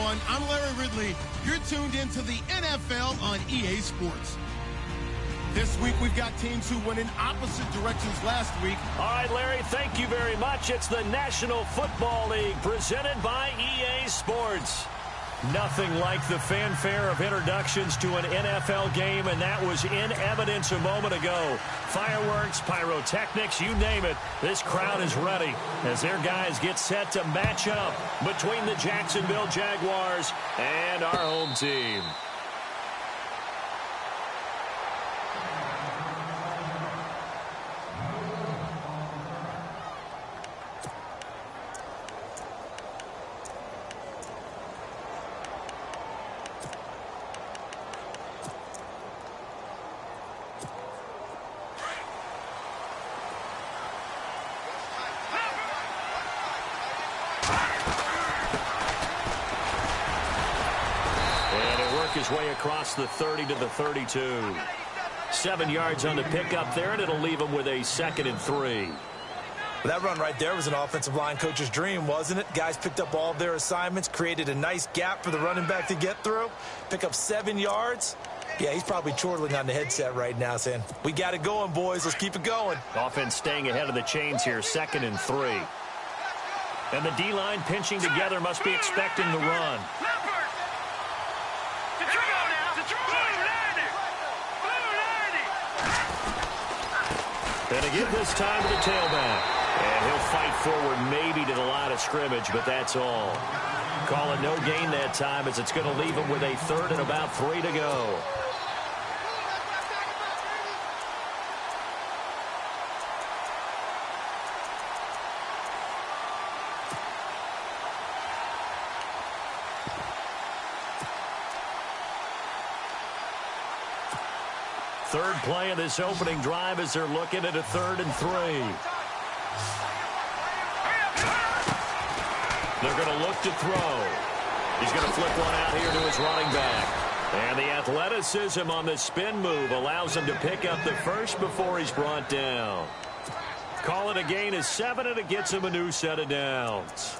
everyone. I'm Larry Ridley. You're tuned into the NFL on EA Sports. This week, we've got teams who went in opposite directions last week. All right, Larry, thank you very much. It's the National Football League presented by EA Sports. Nothing like the fanfare of introductions to an NFL game, and that was in evidence a moment ago. Fireworks, pyrotechnics, you name it. This crowd is ready as their guys get set to match up between the Jacksonville Jaguars and our home team. His way across the 30 to the 32. 7 yards on the pickup there, and it'll leave him with a 2nd and 3. Well, that run right there was an offensive line coach's dream, wasn't it? Guys picked up all of their assignments, created a nice gap for the running back to get through, pick up 7 yards. Yeah, he's probably chortling on the headset right now saying, we got it going, boys. Let's keep it going. Offense staying ahead of the chains here, 2nd and 3. And the D-line pinching together, must be expecting the run. And again this time to the tailback. And he'll fight forward maybe to the line of scrimmage, but that's all. Call it no gain that time as it's going to leave him with a 3rd and about 3 to go. Third play of this opening drive as they're looking at a 3rd and 3. They're going to look to throw. He's going to flip one out here to his running back. And the athleticism on the spin move allows him to pick up the first before he's brought down. Call it a gain of 7, and it gets him a new set of downs.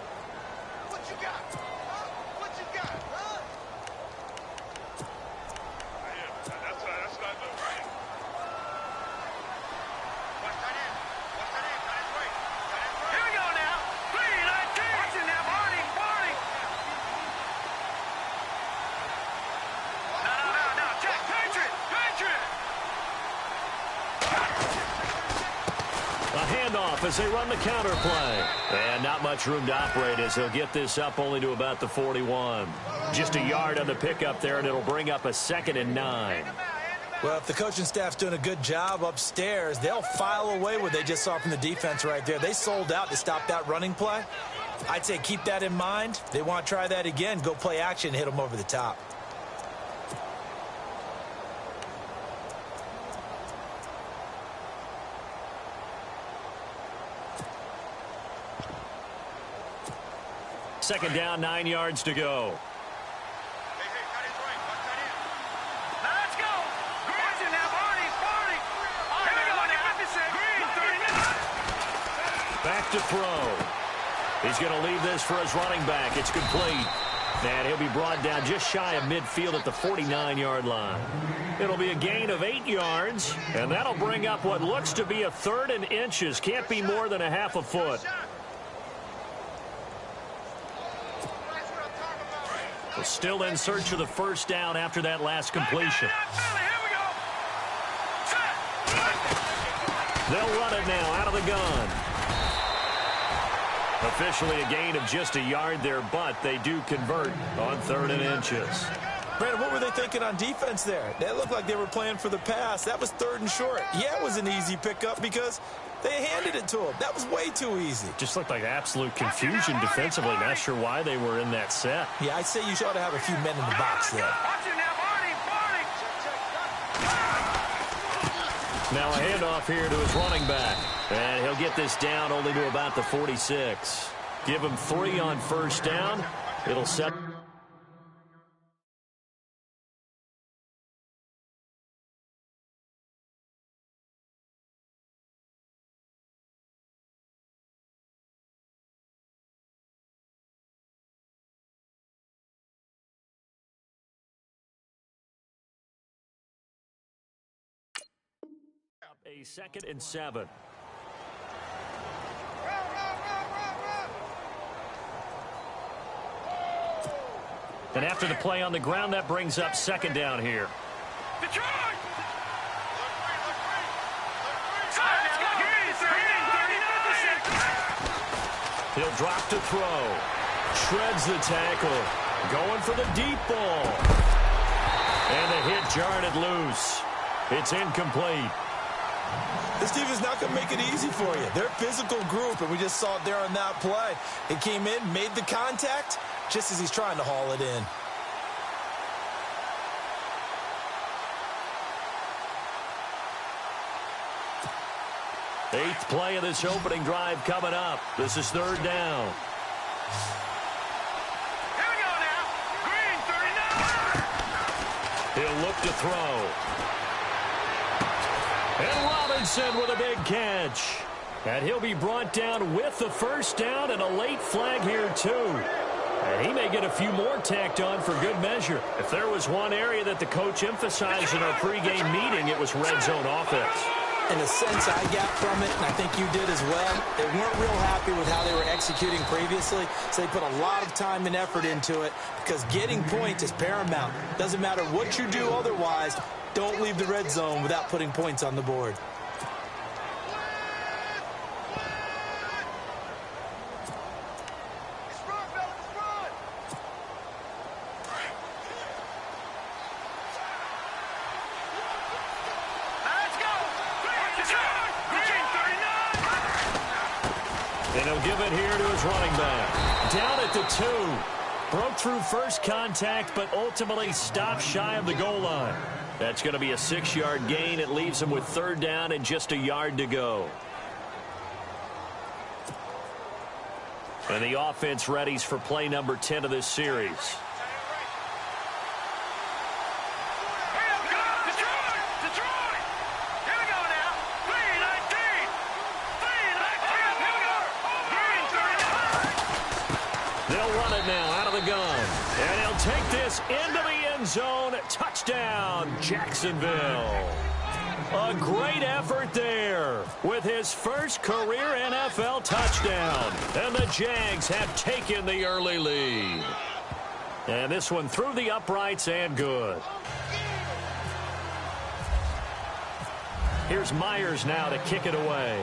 As they run the counter play. And not much room to operate as he'll get this up only to about the 41. Just a yard on the pickup there, and it'll bring up a 2nd and 9. Well, if the coaching staff's doing a good job upstairs, they'll file away what they just saw from the defense right there. They sold out to stop that running play. I'd say keep that in mind. They want to try that again. Go play action and hit them over the top. Second down, 9 yards to go. Back to throw. He's going to leave this for his running back. It's complete. And he'll be brought down just shy of midfield at the 49-yard line. It'll be a gain of 8 yards, and that'll bring up what looks to be a 3rd and inches. Can't be more than a half a foot. Still in search of the first down after that last completion. They'll run it now out of the gun. Officially a gain of just a yard there, but they do convert on 3rd and inches. Brandon, what were they thinking on defense there? That looked like they were playing for the pass. That was 3rd and short. Yeah, it was an easy pickup because they handed it to him. That was way too easy. Just looked like absolute confusion defensively. Not sure why they were in that set. Yeah, I'd say you ought to have a few men in the box there. Now a handoff here to his running back. And he'll get this down only to about the 46. Give him 3 on first down. It'll set A 2nd and 7. And after the play on the ground, that brings up 2nd down here. He'll drop to throw. Shreds the tackle. Going for the deep ball. And the hit jarred it loose. It's incomplete. This team is not going to make it easy for you. They're a physical group, and we just saw it there on that play. It came in, made the contact, just as he's trying to haul it in. Eighth play of this opening drive coming up. This is 3rd down. Here we go now. Green, 39. He'll look to throw. And Robinson with a big catch. And he'll be brought down with the 1st down and a late flag here, too. And he may get a few more tacked on for good measure. If there was one area that the coach emphasized in our pregame meeting, it was red zone offense. In a sense, I got from it, and I think you did as well, they weren't real happy with how they were executing previously, so they put a lot of time and effort into it because getting points is paramount. Doesn't matter what you do otherwise, don't leave the red zone without putting points on the board. And he'll give it here to his running back. Down at the 2. Broke through first contact, but ultimately stopped shy of the goal line. That's going to be a 6-yard gain. It leaves him with 3rd down and just a yard to go. And the offense readies for play number 10 of this series. And he'll take this into the end zone. Touchdown, Jacksonville. A great effort there with his first career NFL touchdown. And the Jags have taken the early lead. And this one through the uprights and good. Here's Myers now to kick it away.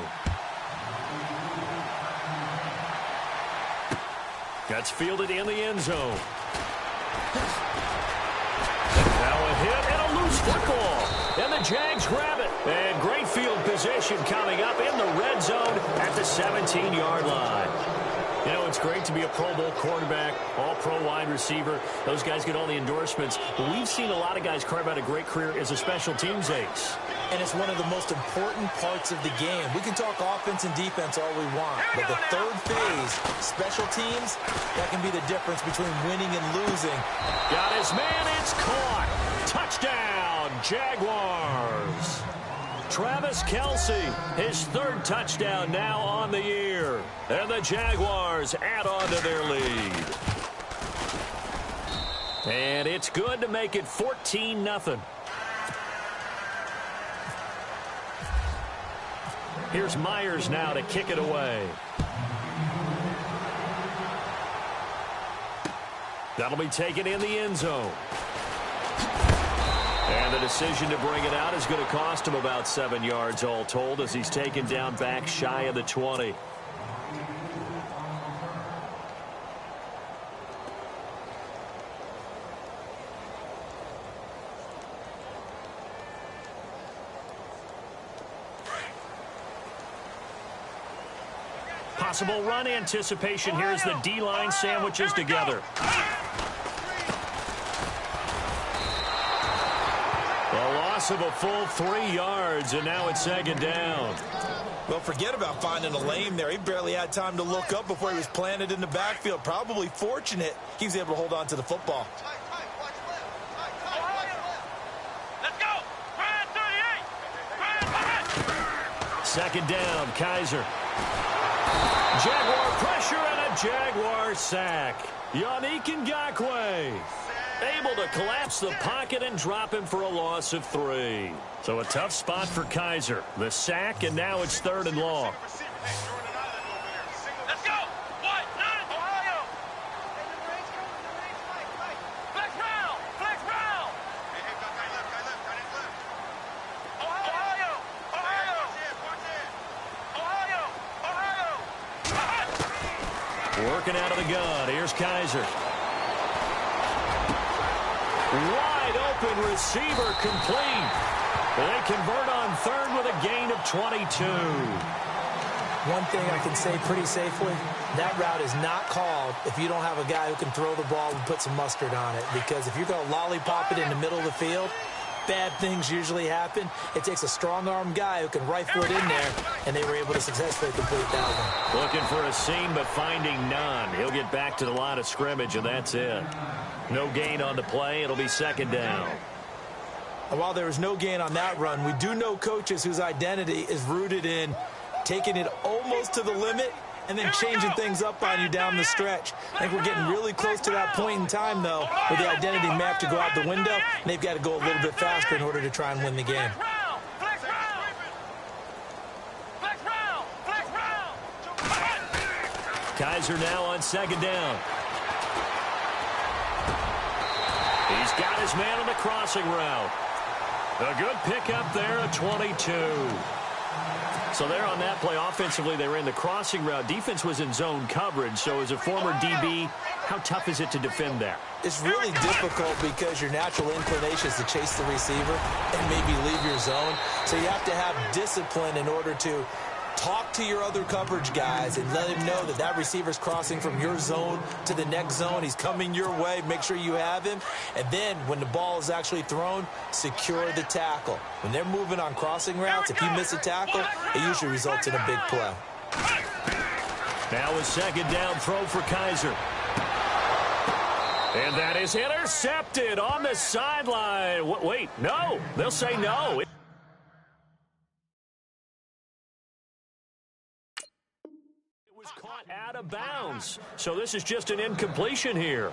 That's fielded in the end zone. Now a hit and a loose football. And the Jags grab it. And great field position coming up in the red zone at the 17-yard line. You know, it's great to be a Pro Bowl quarterback, all-pro wide receiver. Those guys get all the endorsements. But we've seen a lot of guys carve out a great career as a special teams ace. And it's one of the most important parts of the game. We can talk offense and defense all we want, but the 3rd phase, special teams, that can be the difference between winning and losing. Got his man, it's caught. Touchdown, Jaguars. Travis Kelce, his 3rd touchdown now on the year. And the Jaguars add on to their lead. And it's good to make it 14-0. Here's Myers now to kick it away. That'll be taken in the end zone. And the decision to bring it out is going to cost him about 7 yards all told as he's taken down back shy of the 20. Possible run anticipation. Here's the D-line sandwiches together. A loss of a full 3 yards, and now it's 2nd down. Well, forget about finding a lane there. He barely had time to look up before he was planted in the backfield. Probably fortunate he was able to hold on to the football. Let's go. 38. 2nd down, Kaiser. Jaguar pressure and a Jaguar sack. Yannick Ngakoue. Able to collapse the pocket and drop him for a loss of 3. So a tough spot for Kaiser. The sack, and now it's 3rd and long. Let's go. What? Ohio. Flex round. Flex round. Ohio. Ohio. Ohio. Working out of the gun. Here's Kaiser. Wide open receiver complete. They convert on 3rd with a gain of 22. One thing I can say pretty safely, that route is not called if you don't have a guy who can throw the ball and put some mustard on it. Because if you're going to lollipop it in the middle of the field, bad things usually happen. It takes a strong-arm guy who can rifle it in there, and they were able to successfully complete that one. Looking for a seam, but finding none. He'll get back to the line of scrimmage, and that's it. No gain on the play. It'll be 2nd down. And while there was no gain on that run, we do know coaches whose identity is rooted in taking it almost to the limit and then changing things up on you down the stretch. I think we're getting really close to that point in time, though, where the identity map to go out the window, and they've got to go a little bit faster in order to try and win the game. Kaiser now on 2nd down. He's got his man on the crossing route. A good pickup there at 22. So there on that play, offensively, they ran the crossing route. Defense was in zone coverage. So as a former DB, how tough is it to defend that? It's really difficult because your natural inclination is to chase the receiver and maybe leave your zone. So you have to have discipline in order to talk to your other coverage guys and let him know that that receiver's crossing from your zone to the next zone. He's coming your way. Make sure you have him. And then when the ball is actually thrown, secure the tackle. When they're moving on crossing routes, if you miss a tackle, it usually results in a big play. Now a 2nd down throw for Kaiser. And that is intercepted on the sideline. Wait, no. They'll say no. Caught out of bounds. So this is just an incompletion here.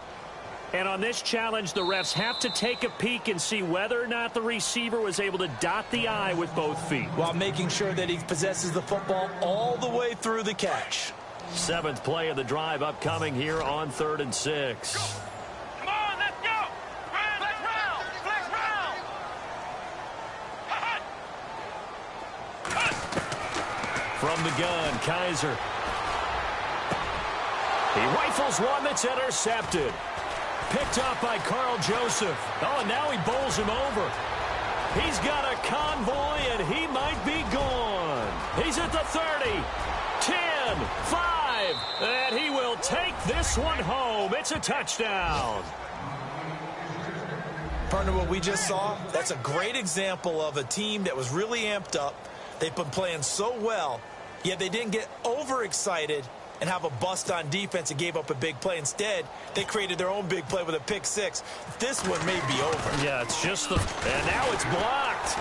And on this challenge, the refs have to take a peek and see whether or not the receiver was able to dot the I with both feet, while making sure that he possesses the football all the way through the catch. 7th play of the drive upcoming here on 3rd and 6. Come on, let's go. Flex round. Flex round. From the gun, Kaiser. He rifles one that's intercepted. Picked up by Carl Joseph. Oh, and now he bowls him over. He's got a convoy, and he might be gone. He's at the 30, 10, 5, and he will take this one home. It's a touchdown. Partner, what we just saw, that's a great example of a team that was really amped up. They've been playing so well, yet they didn't get overexcited and have a bust on defense and gave up a big play. Instead, they created their own big play with a pick 6. This one may be over. Yeah, it's just the... And now it's blocked.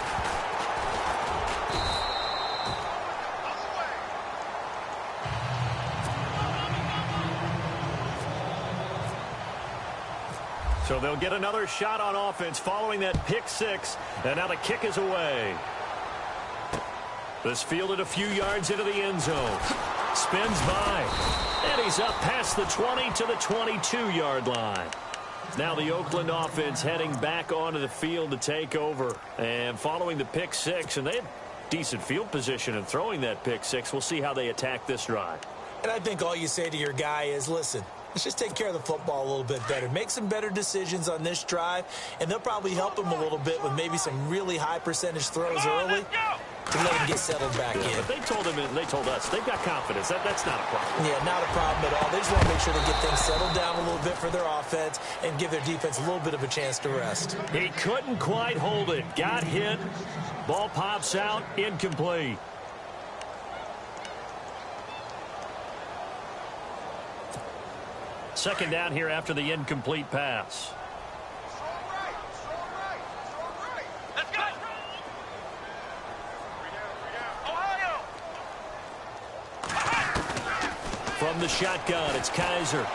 So they'll get another shot on offense following that pick 6. And now the kick is away. This fielded a few yards into the end zone. Spins by. And he's up past the 20 to the 22-yard line. Now the Oakland offense heading back onto the field to take over. And following the pick 6, and they had decent field position in throwing that pick 6. We'll see how they attack this drive. And I think all you say to your guy is, listen, let's just take care of the football a little bit better. Make some better decisions on this drive, and they'll probably help him a little bit with maybe some really high percentage throws early to let him get settled back in. But they told him, and they told us, they've got confidence. That's not a problem. Yeah, not a problem at all. They just want to make sure they get things settled down a little bit for their offense and give their defense a little bit of a chance to rest. He couldn't quite hold it. Got hit. Ball pops out. Incomplete. Second down here after the incomplete pass. Let's go. Ohio. From the shotgun, it's Kaiser.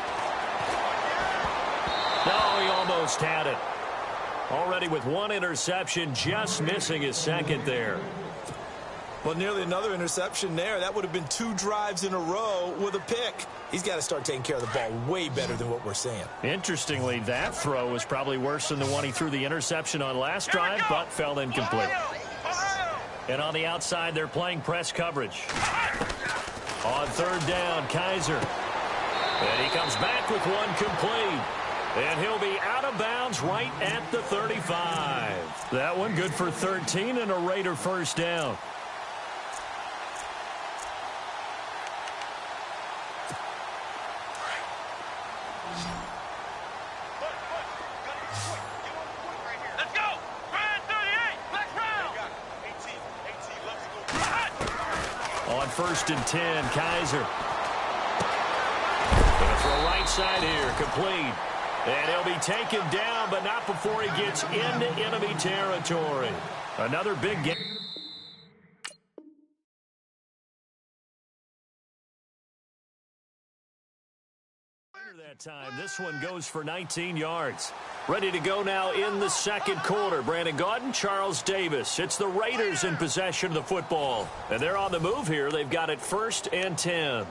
No, he almost almost had it. Already with one interception, just missing his second there. Well, nearly another interception there. That would have been 2 drives in a row with a pick. He's got to start taking care of the ball way better than what we're seeing. Interestingly, that throw was probably worse than the one he threw the interception on last drive, but fell incomplete. And on the outside, they're playing press coverage. On third down, Kaiser. And he comes back with one complete. And he'll be out of bounds right at the 35. That one good for 13 and a Raider first down. On first and 10, Kaiser. Gonna throw right side here, complete. And he'll be taken down, but not before he gets into enemy territory. Another big game. That time, this one goes for 19 yards. Ready to go now in the second quarter. Brandon Gaudin, Charles Davis. It's the Raiders in possession of the football. And they're on the move here. They've got it first and 10.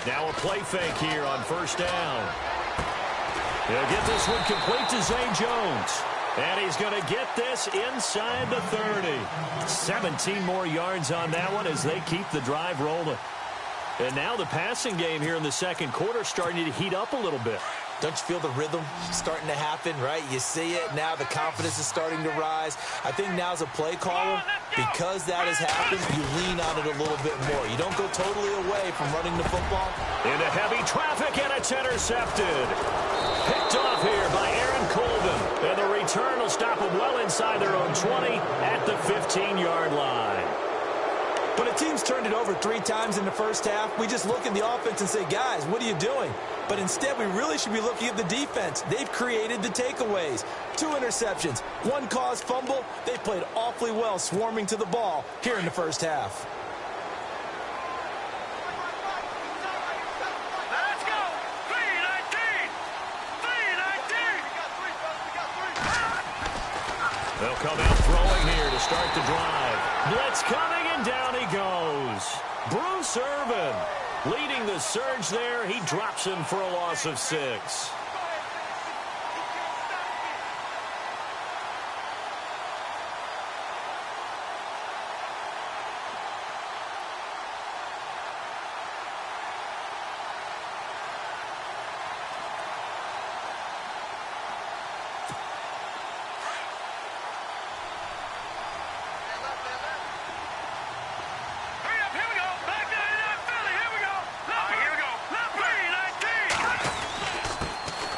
Now a play fake here on first down. He'll get this one complete to Zay Jones. And he's going to get this inside the 30. 17 more yards on that one as they keep the drive rolling. And now the passing game here in the second quarter starting to heat up a little bit. Don't you feel the rhythm starting to happen, right? You see it. Now the confidence is starting to rise. I think now's a play caller. Because that has happened, you lean on it a little bit more. You don't go totally away from running the football. Into heavy traffic, and it's intercepted. Picked off here by Aaron Colvin. And the return will stop them well inside their own 20 at the 15-yard line. When a team's turned it over 3 times in the first half, we just look at the offense and say, guys, what are you doing? But instead, we really should be looking at the defense. They've created the takeaways. 2 interceptions, 1 caused fumble. They played awfully well swarming to the ball here in the first half. Let's go! 3-19! 3-19! They'll come out throwing here to start the drive. Blitz coming, and down he goes. Bruce Irvin leading the surge there. He drops him for a loss of 6.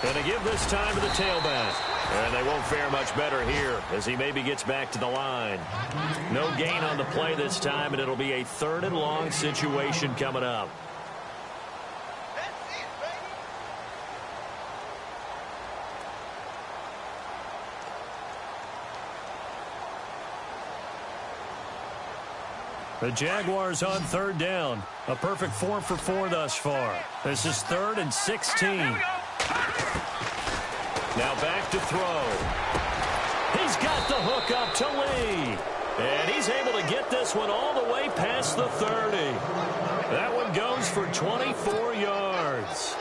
Going to give this time to the tailback. And they won't fare much better here as he maybe gets back to the line. No gain on the play this time, and it'll be a 3rd and long situation coming up. The Jaguars on 3rd down. A perfect 4 for 4 thus far. This is 3rd and 16. Now back to throw. He's got the hook up to Lee. And he's able to get this one all the way past the 30. That one goes for 24 yards.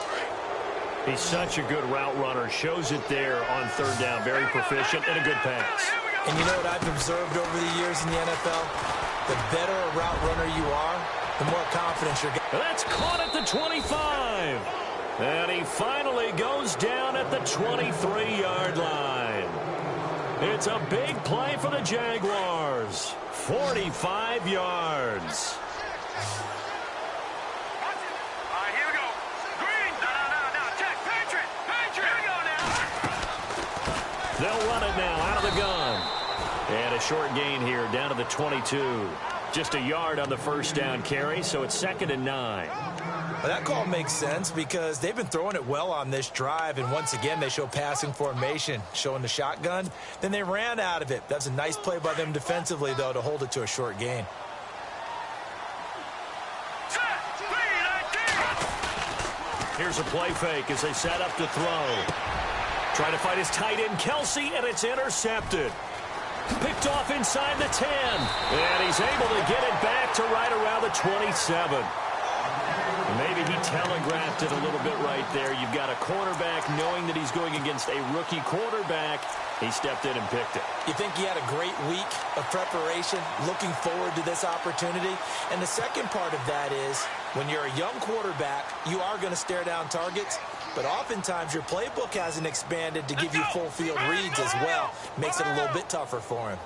He's such a good route runner. Shows it there on 3rd down. Very proficient and a good pass. And you know what I've observed over the years in the NFL? The better a route runner you are, the more confidence you're getting. That's caught at the 25. And he finally goes down at the 23-yard line. It's a big play for the Jaguars. 45 yards. All right, here we go. Green. No. Check. Patriot. Here we go now. They'll run it now out of the gun. And a short gain here down to the 22. Just a yard on the first down carry, so it's 2nd and 9. Well, that call makes sense because they've been throwing it well on this drive, and once again they show passing formation, showing the shotgun. Then they ran out of it. That's a nice play by them defensively, though, to hold it to a short gain. Here's a play fake as they set up to throw. Trying to find his tight end, Kelsey, and it's intercepted. Picked off inside the 10. And he's able to get it back to right around the 27. Maybe he telegraphed it a little bit right there. You've got a quarterback knowing that he's going against a rookie quarterback. He stepped in and picked it. You think he had a great week of preparation, looking forward to this opportunity? And the second part of that is, when you're a young quarterback, you are going to stare down targets, but oftentimes your playbook hasn't expanded to give you full field reads as well. Makes it a little bit tougher for him.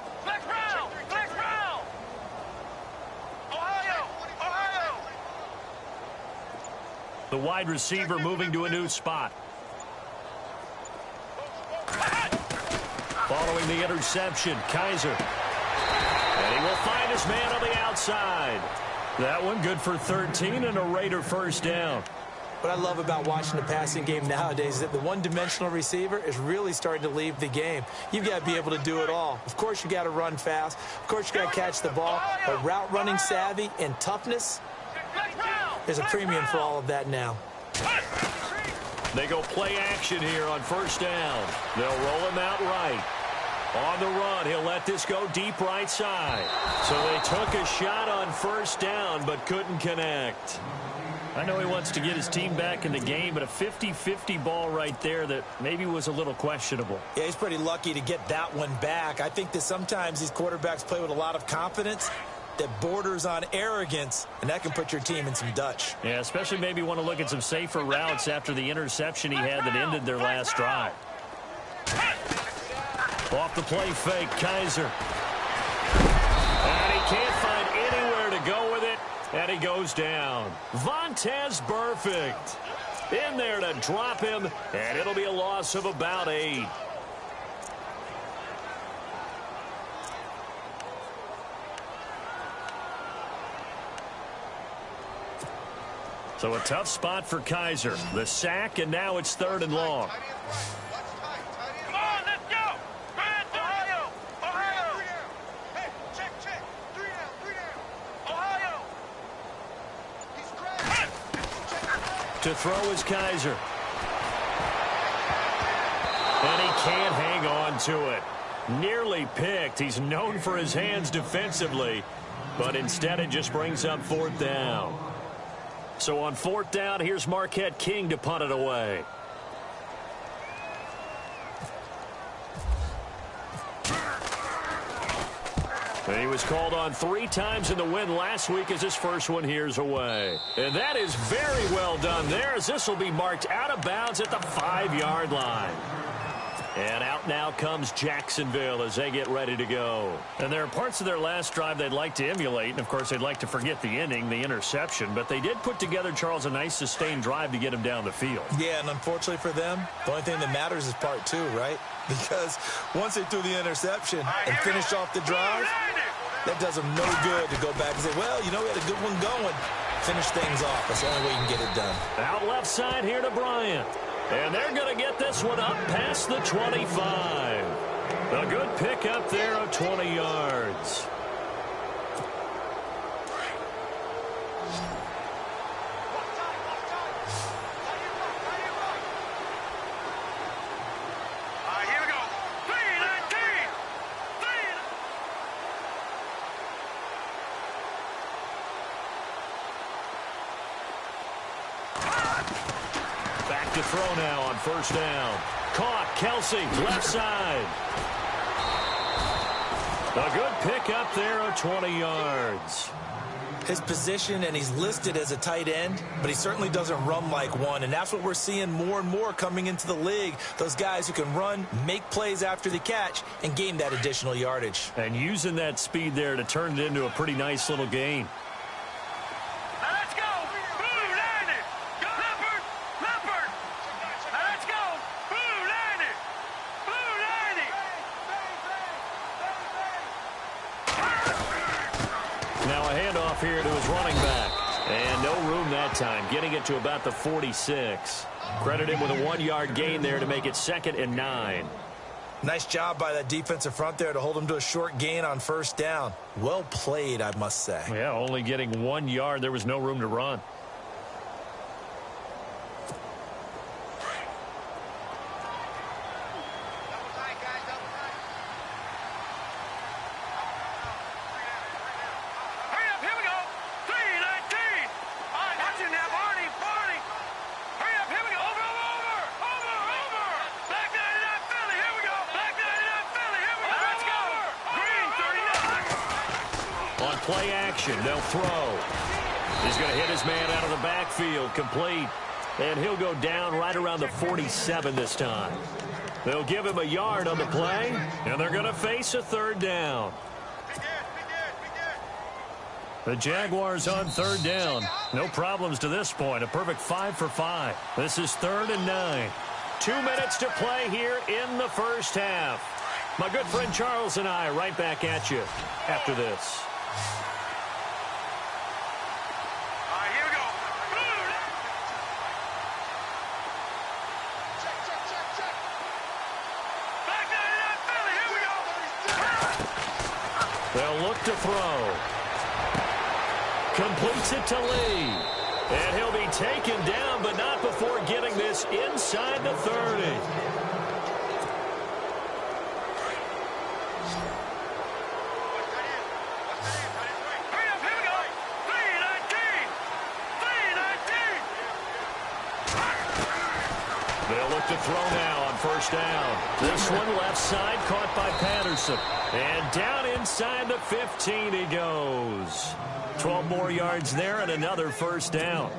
The wide receiver moving to a new spot. Following the interception, Kaiser. And he will find his man on the outside. That one good for 13 and a Raider first down. What I love about watching the passing game nowadays is that the one-dimensional receiver is really starting to leave the game. You've got to be able to do it all. Of course, you got to run fast. Of course, you got to catch the ball. But route running savvy and toughness, there's a premium for all of that now. They go play action here on first down. They'll roll him out right. On the run, he'll let this go deep right side. So they took a shot on first down but couldn't connect. I know he wants to get his team back in the game, but a 50-50 ball right there that maybe was a little questionable. Yeah, he's pretty lucky to get that one back. I think that sometimes these quarterbacks play with a lot of confidence that borders on arrogance, and that can put your team in some Dutch. Yeah, especially maybe want to look at some safer routes after the interception he had that ended their last drive. Off the play fake, Kaiser. And he can't find anywhere to go with it, and he goes down. Vontaze Burfict in there to drop him, and it'll be a loss of about 8. So a tough spot for Kaiser. The sack, and now it's 3rd and long. Come on, let's go! Ohio! Ohio! Hey, check. 3 down. Ohio! He's crashed. To throw is Kaiser. And he can't hang on to it. Nearly picked. He's known for his hands defensively, but instead it just brings up 4th down. So on 4th down, here's Marquette King to punt it away. And he was called on 3 times in the win last week as his first one here's away. And that is very well done there, as this will be marked out of bounds at the 5-yard line. And out now comes Jacksonville as they get ready to go. And there are parts of their last drive they'd like to emulate. And, of course, they'd like to forget the inning, the interception. But they did put together, Charles, a nice sustained drive to get him down the field. Yeah, and unfortunately for them, the only thing that matters is part 2, right? Because once they threw the interception and finished off the drive, that does them no good to go back and say, well, you know, we had a good one going. Finish things off. That's the only way you can get it done. Out left side here to Bryant. And they're going to get this one up past the 25. A good pickup there of 20 yards. Here we go. 3-19. Back to throw now on first down. Caught, Kelsey, left side. A good pickup there of 20 yards. His position, and he's listed as a tight end, but he certainly doesn't run like one, and that's what we're seeing more and more coming into the league. Those guys who can run, make plays after the catch, and gain that additional yardage. And using that speed there to turn it into a pretty nice little gain. Now let's go. Blue line it. Go Leopard. Leopard. Now let's go. Blue line it. Blue line it. Now time, getting it to about the 46. Credit him with a 1-yard gain there to make it 2nd and 9. Nice job by that defensive front there to hold him to a short gain on first down. Well played, I must say. Yeah, only getting 1 yard. There was no room to run. Play action. They'll throw. He's going to hit his man out of the backfield. Complete. And he'll go down right around the 47 this time. They'll give him a yard on the play, and they're going to face a 3rd down. The Jaguars on 3rd down. No problems to this point. A perfect 5 for 5. This is 3rd and 9. 2 minutes to play here in the first half. My good friend Charles and I right back at you after this. They'll look to throw. Completes it to Lee. And he'll be taken down, but not before getting this inside the 30. They'll look to throw now on first down. This one left side caught by Patterson. And down inside the 15 he goes. 12 more yards there and another first down.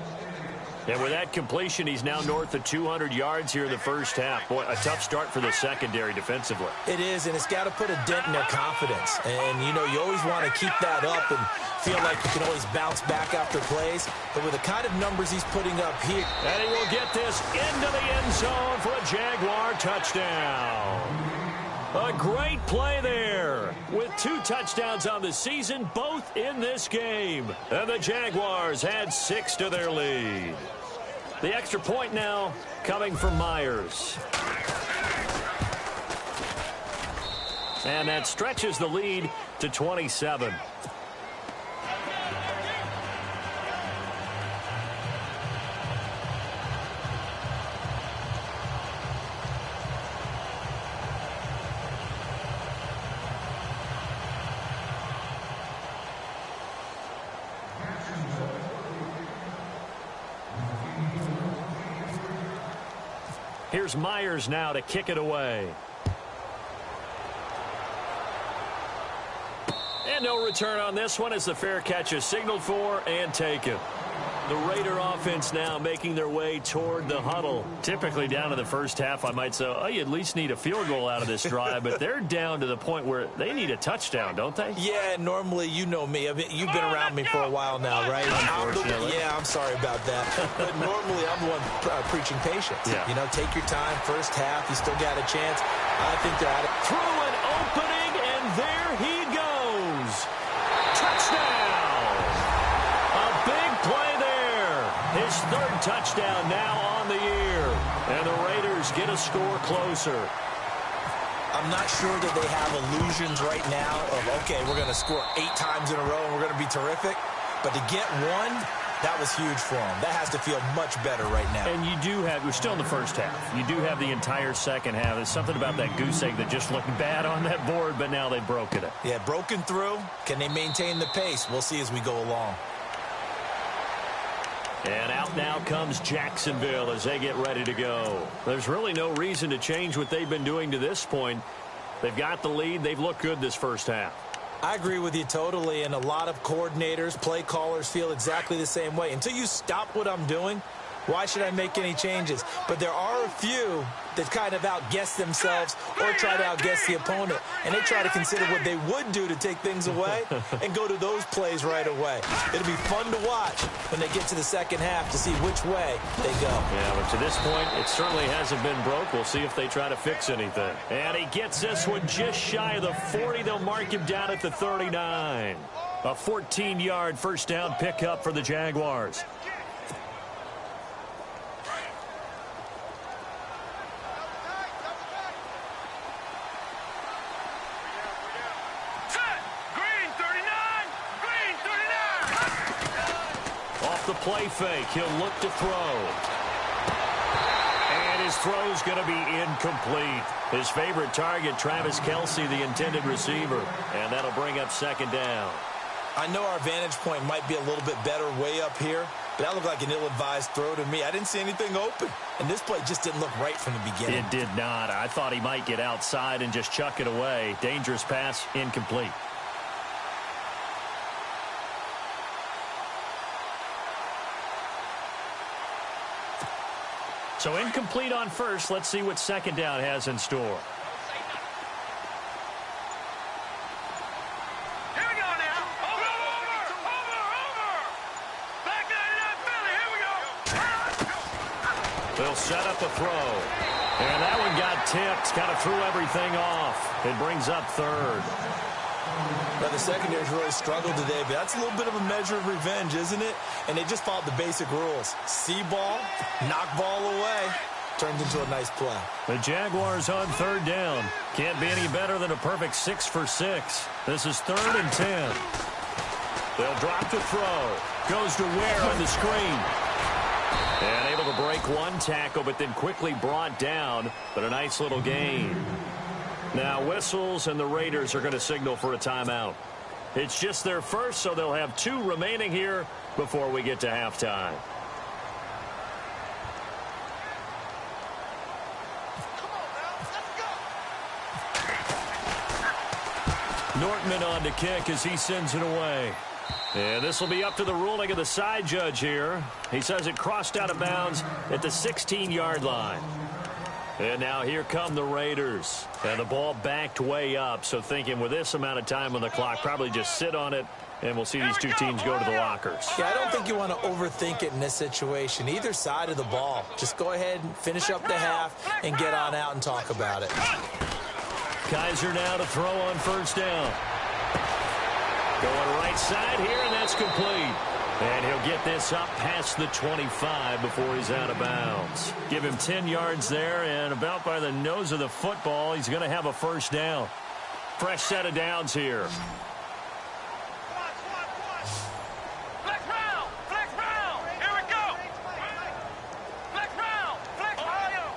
And with that completion, he's now north of 200 yards here in the first half. Boy, a tough start for the secondary defensively. It is, and it's got to put a dent in their confidence. And, you know, you always want to keep that up and feel like you can always bounce back after plays. But with the kind of numbers he's putting up here. And he will get this into the end zone for a Jaguar touchdown. A great play there with 2 touchdowns on the season, both in this game. And the Jaguars add 6 to their lead. The extra point now coming from Myers. And that stretches the lead to 27. Here's Myers now to kick it away. And no return on this one as the fair catch is signaled for and taken. The Raider offense now making their way toward the huddle. Typically down to the first half, I might say, oh, you at least need a field goal out of this drive, but they're down to the point where they need a touchdown, don't they? Yeah, normally, you know me. I mean, you've been around me for a while now, right? I'm sorry about that. But normally, I'm the one preaching patience. Yeah. You know, take your time. First half, you still got a chance. I think they're at it. Through an opening, and there he goes. Touchdown! A big play there. His 3rd touchdown now on the year. And the Raiders get a score closer. I'm not sure that they have illusions right now of, okay, we're going to score 8 times in a row and we're going to be terrific. But to get 1, that was huge for them. That has to feel much better right now. And you do have, we're still in the first half. You do have the entire second half. There's something about that goose egg that just looked bad on that board, but now they've broken it. Yeah, broken through. Can they maintain the pace? We'll see as we go along. And out now comes Jacksonville as they get ready to go. There's really no reason to change what they've been doing to this point. They've got the lead. They've looked good this first half. I agree with you totally, and a lot of coordinators, play callers feel exactly the same way. Until you stop what I'm doing, why should I make any changes? But there are a few that kind of outguess themselves or try to outguess the opponent, and they try to consider what they would do to take things away and go to those plays right away. It'll be fun to watch when they get to the second half to see which way they go. Yeah, but to this point, it certainly hasn't been broke. We'll see if they try to fix anything. And he gets this one just shy of the 40. They'll mark him down at the 39. A 14-yard first down pickup for the Jaguars. play fake. He'll look to throw. And his throw's going to be incomplete. His favorite target, Travis Kelce, the intended receiver. And that'll bring up second down. I know our vantage point might be a little bit better way up here, but that looked like an ill-advised throw to me. I didn't see anything open, and this play just didn't look right from the beginning. It did not. I thought he might get outside and just chuck it away. Dangerous pass, incomplete. So incomplete on first. Let's see what second down has in store. They'll set up a throw. And that one got tipped. Kind of threw everything off. It brings up third. Now, the secondary's really struggled today, but that's a little bit of a measure of revenge, isn't it? And they just followed the basic rules. See ball, knock ball away. Turned into a nice play. The Jaguars on third down. Can't be any better than a perfect 6 for 6. This is 3rd and 10. They'll drop to throw. Goes to Ware on the screen. And able to break one tackle, but then quickly brought down. But a nice little gain. Now whistles, and the Raiders are going to signal for a timeout. It's just their first, so they'll have 2 remaining here before we get to halftime. Nortman on to kick as he sends it away. And this will be up to the ruling of the side judge here. He says it crossed out of bounds at the 16-yard line. And now here come the Raiders. And the ball backed way up. So thinking with this amount of time on the clock, probably just sit on it, and we'll see these two teams go to the lockers. Yeah, I don't think you want to overthink it in this situation. Either side of the ball. Just go ahead and finish up the half and get on out and talk about it. Kaiser now to throw on first down. Going right side here, and that's complete. And he'll get this up past the 25 before he's out of bounds. Give him 10 yards there, and about by the nose of the football, he's going to have a first down. Fresh set of downs here. Flex round! Flex round! Here we go! Flex round! Flex Ohio!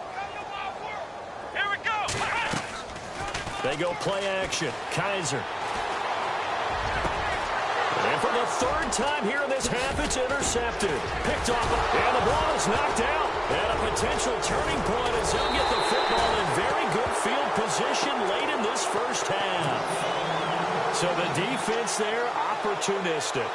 Here we go! They go play action. Kaiser. And for the 3rd time here in this half, it's intercepted. Picked off, and the ball is knocked out. And a potential turning point as he'll get the football in very good field position late in this first half. So the defense there, opportunistic.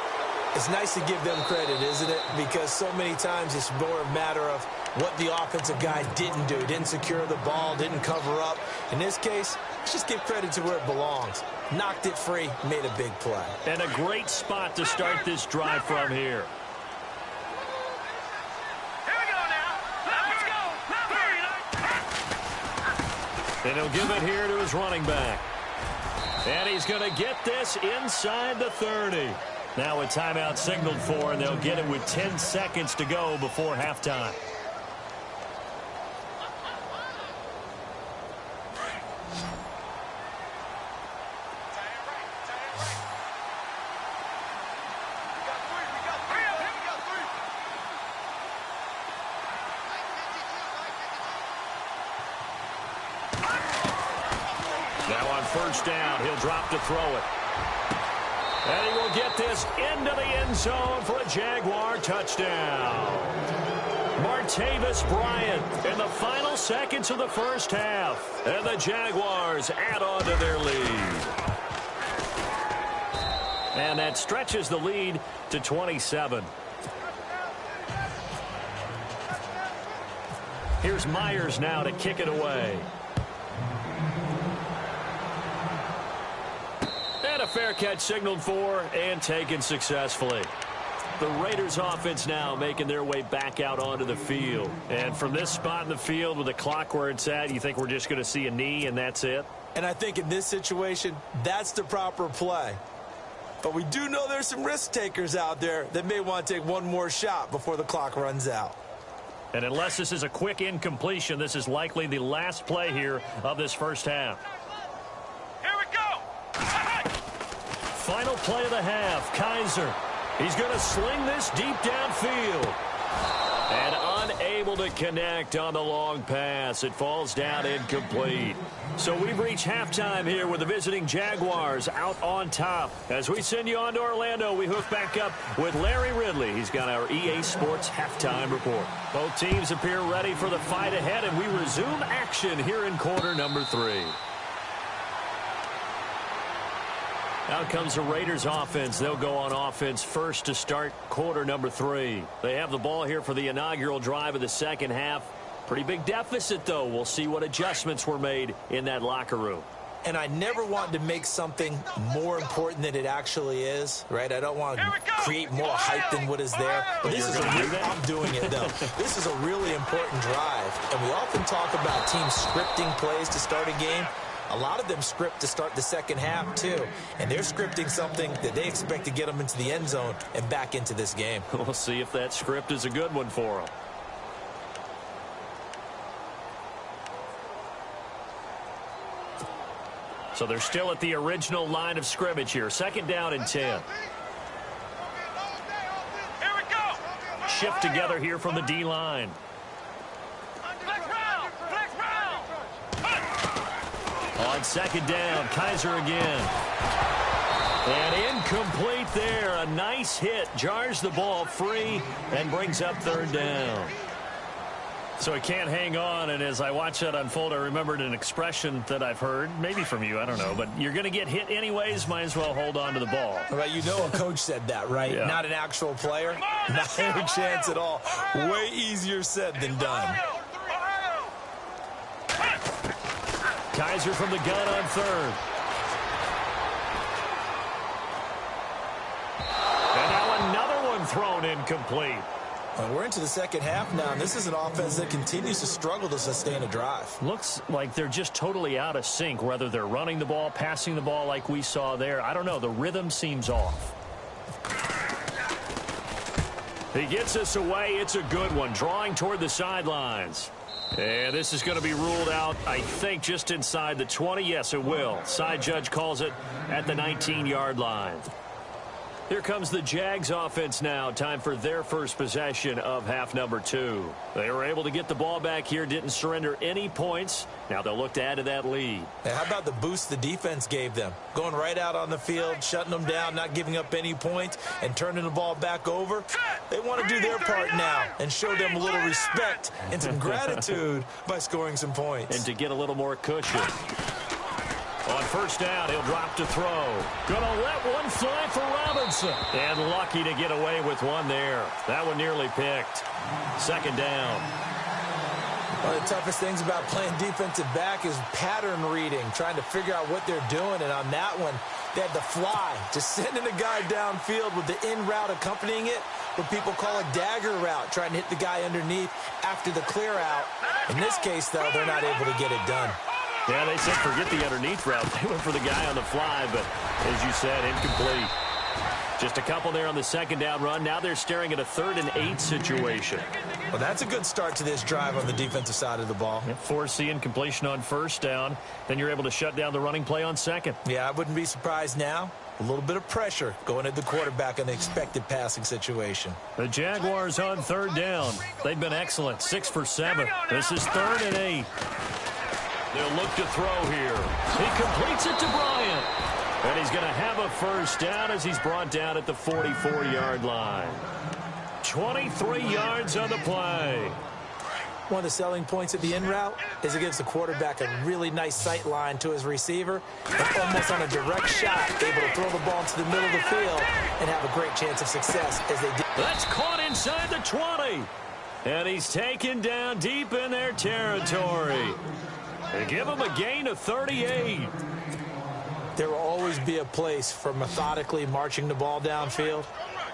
It's nice to give them credit, isn't it? Because so many times it's more a matter of what the offensive guy didn't do. Didn't secure the ball, didn't cover up. In this case, let's just give credit to where it belongs. Knocked it free, made a big play. And a great spot to start this drive from here. Here we go now! Let's go! And he'll give it here to his running back. And he's going to get this inside the 30. Now a timeout signaled for, and they'll get it with 10 seconds to go before halftime. Now on first down, he'll drop to throw it. And he will get this into the end zone for a Jaguar touchdown. Martavis Bryant in the final seconds of the first half. And the Jaguars add on to their lead. And that stretches the lead to 27. Here's Myers now to kick it away. And a fair catch signaled for and taken successfully. The Raiders offense now making their way back out onto the field. And from this spot in the field with the clock where it's at, you think we're just going to see a knee and that's it? And I think in this situation, that's the proper play. But we do know there's some risk takers out there that may want to take one more shot before the clock runs out. And unless this is a quick incompletion, this is likely the last play here of this first half. Here we go! Final play of the half. Kaiser. He's going to sling this deep downfield. And unable to connect on the long pass. It falls down incomplete. So we've reached halftime here with the visiting Jaguars out on top. As we send you on to Orlando, we hook back up with Larry Ridley. He's got our EA Sports halftime report. Both teams appear ready for the fight ahead, and we resume action here in quarter number 3. Out comes the Raiders offense. They'll go on offense first to start quarter number 3. They have the ball here for the inaugural drive of the second half. Pretty big deficit, though. We'll see what adjustments were made in that locker room. And I never want to make something more important than it actually is, right? I don't want to create more hype than what is there. But this is I'm doing it, though. This is a really important drive. And we often talk about teams scripting plays to start a game. A lot of them script to start the second half, too. And they're scripting something that they expect to get them into the end zone and back into this game. We'll see if that script is a good one for them. So they're still at the original line of scrimmage here. Second down and 10. Here we go. Shift together here from the D-line. On second down, Kaiser again. And incomplete there. A nice hit. Jars the ball free and brings up third down. So he can't hang on, and as I watch that unfold, I remembered an expression that I've heard, maybe from you, I don't know, but you're going to get hit anyways, might as well hold on to the ball. Well, you know a coach said that, right? Yeah. Not an actual player. Not any chance at all. Way easier said than done. Kaiser from the gun on third. And now another one thrown incomplete. Well, we're into the second half now, and this is an offense that continues to struggle to sustain a drive. Looks like they're just totally out of sync, whether they're running the ball, passing the ball like we saw there. I don't know. The rhythm seems off. He gets us away. It's a good one, drawing toward the sidelines. And this is going to be ruled out, I think, just inside the 20. Yes, it will. Side judge calls it at the 19-yard line. Here comes the Jags offense now. Time for their first possession of half number 2. They were able to get the ball back here, didn't surrender any points. Now they'll look to add to that lead. And how about the boost the defense gave them? Going right out on the field, shutting them down, not giving up any points, and turning the ball back over. They want to do their part now and show them a little respect and some gratitude by scoring some points. And to get a little more cushion. On first down, he'll drop to throw. Gonna let one fly for Robinson. And lucky to get away with one there. That one nearly picked. Second down. One of the toughest things about playing defensive back is pattern reading, trying to figure out what they're doing. And on that one, they had the fly, just sending a guy downfield with the in route accompanying it, what people call a dagger route, trying to hit the guy underneath after the clear out. In this case, though, they're not able to get it done. Yeah, they said forget the underneath route. They went for the guy on the fly, but as you said, incomplete. Just a couple there on the second down run. Now they're staring at a 3rd and 8 situation. Well, that's a good start to this drive on the defensive side of the ball. Force the incompletion on first down. Then you're able to shut down the running play on second. Yeah, I wouldn't be surprised now. A little bit of pressure going at the quarterback in the expected passing situation. The Jaguars on third down. They've been excellent. 6 for 7. This is 3rd and 8. They'll look to throw here. He completes it to Bryant. And he's going to have a first down as he's brought down at the 44-yard line. 23 yards on the play. One of the selling points of the in route is it gives the quarterback a really nice sight line to his receiver. And almost on a direct shot, able to throw the ball into the middle of the field and have a great chance of success as they did. That's caught inside the 20. And he's taken down deep in their territory. They give him a gain of 38. There will always be a place for methodically marching the ball downfield.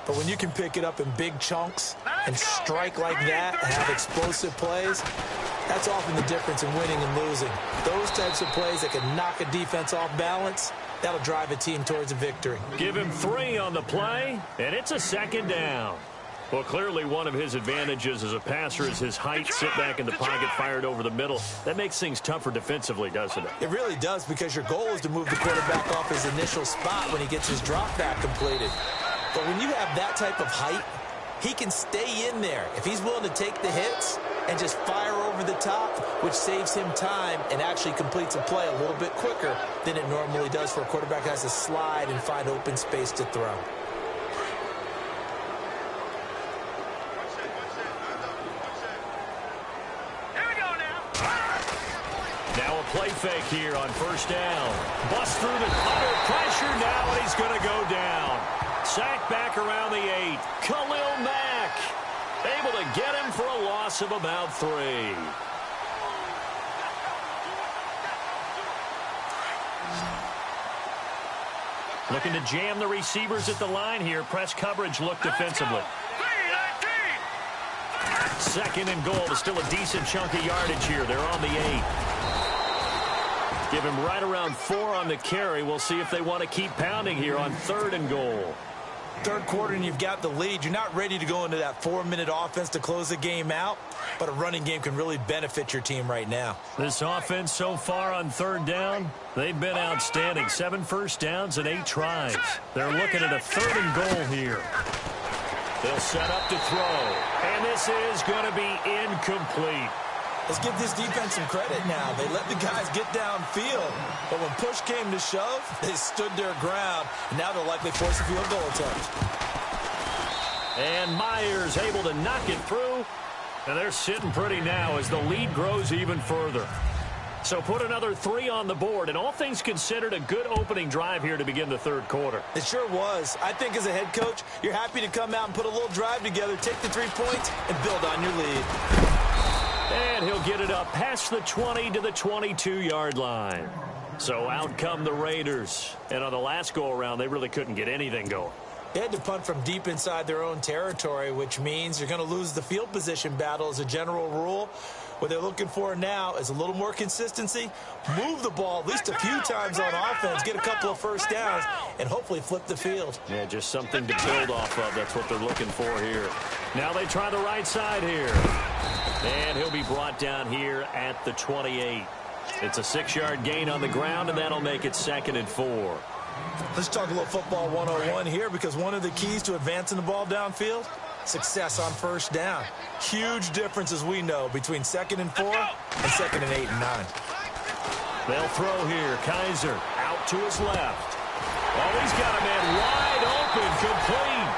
But when you can pick it up in big chunks and strike like that and have explosive plays, that's often the difference in winning and losing. Those types of plays that can knock a defense off balance, that'll drive a team towards a victory. Give him 3 on the play, and it's a second down. Well, clearly one of his advantages as a passer is his height, sit back in the pocket, fired over the middle. That makes things tougher defensively, doesn't it? It really does, because your goal is to move the quarterback off his initial spot when he gets his drop back completed. But when you have that type of height, he can stay in there if he's willing to take the hits and just fire over the top, which saves him time and actually completes a play a little bit quicker than it normally does for a quarterback that has to slide and find open space to throw. Here we go now. Now a play fake here on first down. Bust through the under pressure now, and he's going to go down. Sacked back around the 8. Khalil Mack able to get him for a loss of about 3. Looking to jam the receivers at the line here. Press coverage look defensively. 2nd and goal. There's still a decent chunk of yardage here. They're on the 8. Give him right around 4 on the carry. We'll see if they want to keep pounding here on 3rd and goal. Third quarter and you've got the lead. You're not ready to go into that 4-minute offense to close the game out, but a running game can really benefit your team right now. This offense so far on 3rd down, they've been outstanding. 7 first downs and 8 tries. They're looking at a 3rd and goal here. They'll set up to throw, and this is going to be incomplete. Let's give this defense some credit now. They let the guys get downfield, but when push came to shove, they stood their ground, and now they'll likely force a field goal attempt. And Myers able to knock it through, and they're sitting pretty now as the lead grows even further. So put another 3 on the board, and all things considered, a good opening drive here to begin the 3rd quarter. It sure was. I think as a head coach, you're happy to come out and put a little drive together, take the 3 points, and build on your lead. And he'll get it up past the 20 to the 22-yard line. So out come the Raiders. And on the last go-around, they really couldn't get anything going. They had to punt from deep inside their own territory, which means you're going to lose the field position battle as a general rule. What they're looking for now is a little more consistency, move the ball at least a few times on offense, get a couple of first downs, and hopefully flip the field. Yeah, just something to build off of. That's what they're looking for here. Now they try the right side here. And he'll be brought down here at the 28. It's a 6-yard gain on the ground, and that'll make it 2nd and 4. Let's talk a little football 101 here, because one of the keys to advancing the ball downfield, success on first down. Huge difference, as we know, between 2nd and 4 and 2nd and 8 and 9. They'll throw here. Kaiser out to his left. Oh, he's got a man wide open, complete.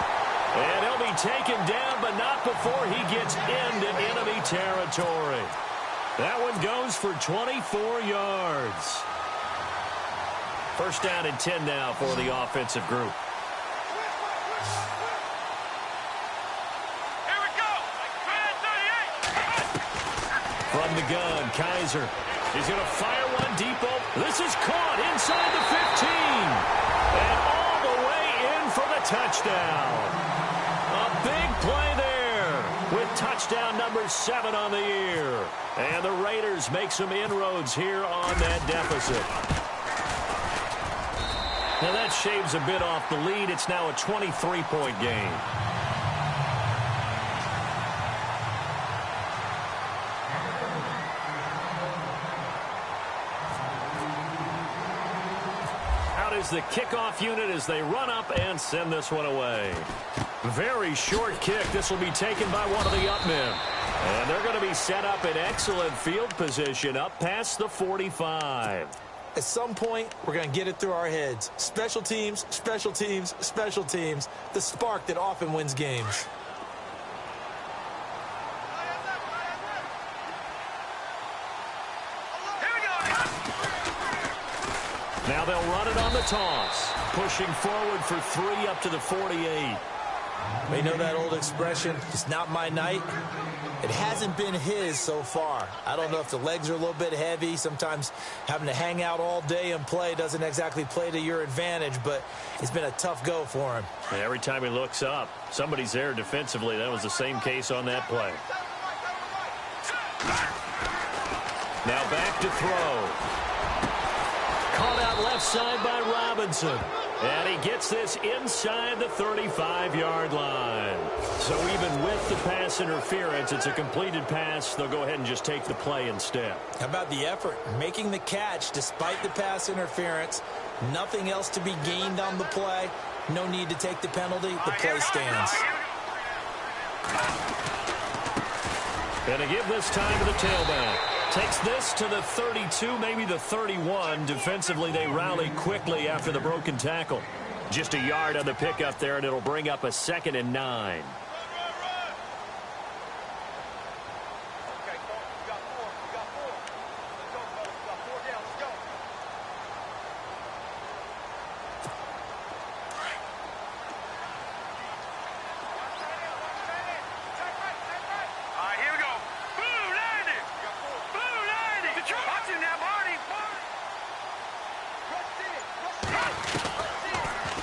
And he'll be taken down, but not before he gets into enemy territory. That one goes for 24 yards. First down and 10 now for the offensive group. Here we go. 38. From the gun, Kaiser. He's going to fire one deep. This is caught inside the 15. And all the way in for the touchdown. A big play there with touchdown number 7 on the year. And the Raiders make some inroads here on that deficit. Now that shaves a bit off the lead. It's now a 23-point game. Out is the kickoff unit as they run up and send this one away. Very short kick. This will be taken by one of the up men. And they're going to be set up in excellent field position up past the 45. At some point, we're going to get it through our heads. Special teams, special teams, special teams. The spark that often wins games. Now they'll run it on the toss. Pushing forward for 3 up to the 48. We know that old expression, it's not my night. It hasn't been his so far. I don't know if the legs are a little bit heavy. Sometimes having to hang out all day and play doesn't exactly play to your advantage, but it's been a tough go for him. And every time he looks up, somebody's there defensively. That was the same case on that play. Now back to throw. Caught out left side by Robinson. And he gets this inside the 35-yard line. So even with the pass interference, it's a completed pass. They'll go ahead and just take the play instead. How about the effort? Making the catch despite the pass interference. Nothing else to be gained on the play. No need to take the penalty. The play stands. And to give this time to the tailback. Takes this to the 32, maybe the 31. Defensively, they rally quickly after the broken tackle. Just a yard on the pickup there, and it'll bring up a 2nd and 9.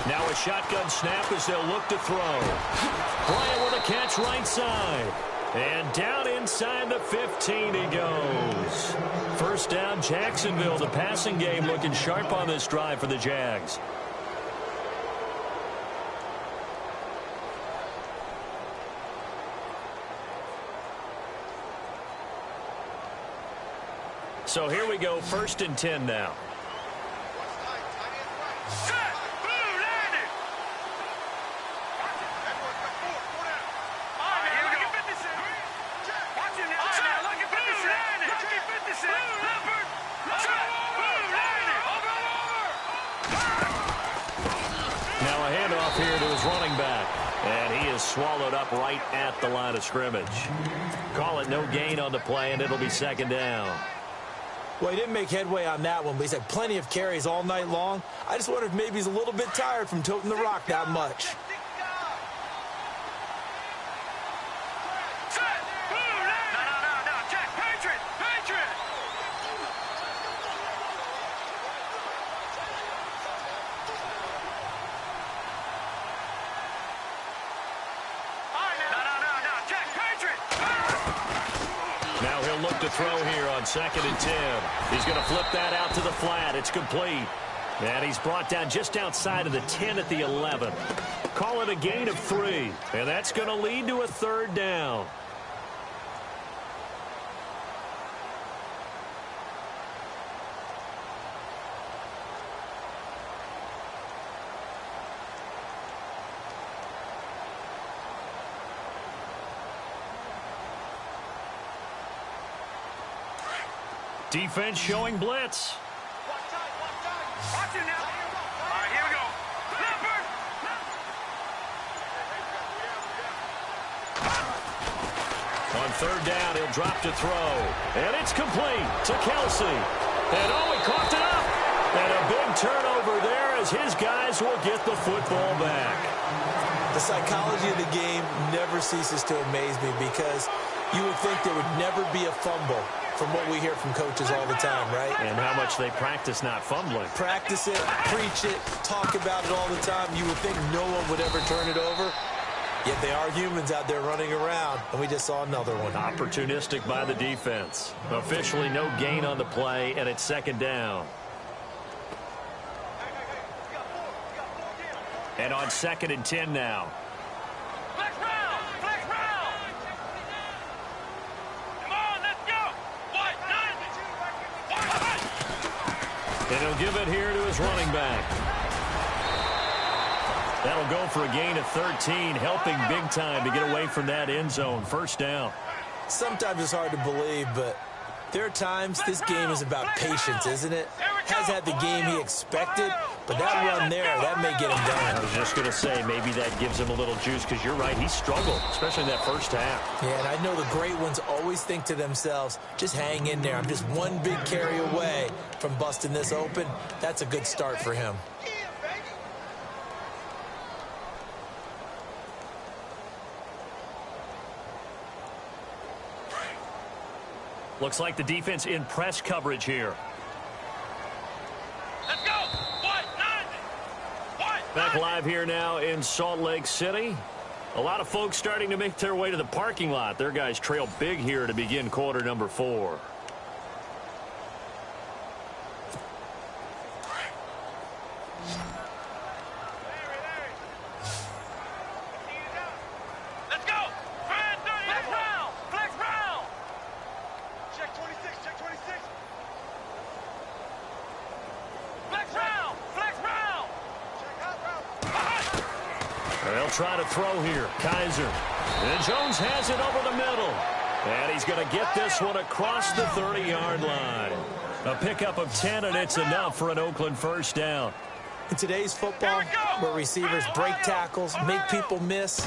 Now a shotgun snap as they'll look to throw. Bryant with a catch right side. And down inside the 15 he goes. First down, Jacksonville. The passing game looking sharp on this drive for the Jags. So here we go, 1st and 10 now. Now a handoff here to his running back. And he is swallowed up right at the line of scrimmage. Call it no gain on the play, and it'll be 2nd down. Well, he didn't make headway on that one, but he's had plenty of carries all night long. I just wonder if maybe he's a little bit tired from toting the rock that much. Now he'll look to throw here on 2nd and 10. He's going to flip that out to the flat. It's complete. And he's brought down just outside of the 10 at the 11. Call it a gain of 3. And that's going to lead to a 3rd down. Defense showing blitz. Watch it now. All right, here we go. Leopard. On 3rd down, he'll drop to throw. And it's complete to Kelsey. And he coughed it up. And a big turnover there as his guys will get the football back. The psychology of the game never ceases to amaze me because you would think there would never be a fumble from what we hear from coaches all the time, right? And how much they practice not fumbling. Practice it, preach it, talk about it all the time. You would think no one would ever turn it over. Yet they are humans out there running around, and we just saw another one. Opportunistic by the defense. Officially no gain on the play, and it's 2nd down. And on 2nd and 10 now. Flex round. Flex round. Come on, let's go. White, 9. And he'll give it here to his running back. That'll go for a gain of 13, helping big time to get away from that end zone. 1st down. Sometimes it's hard to believe, but there are times this game is about patience, isn't it? Has had the game he expected, but that run there, that may get him I done. was just going to say, maybe that gives him a little juice, because you're right, he struggled, especially in that first half. Yeah, and I know the great ones always think to themselves, just hang in there. I'm just one big carry away from busting this open. That's a good start for him. Looks like the defense in press coverage here. Let's go. White, 9. Back live here now in Salt Lake City. A lot of folks starting to make their way to the parking lot. Their guys trail big here to begin quarter number 4. Let's go. Flex round. Flex round. Check 26. Check 26. Flex round. Flex round. Check out round. They'll try to throw here. Kaiser. And Jones has it over the middle. And he's going to get this one across the 30-yard line. A pickup of 10, and it's enough for an Oakland first down. In today's football, where receivers break tackles, make people miss,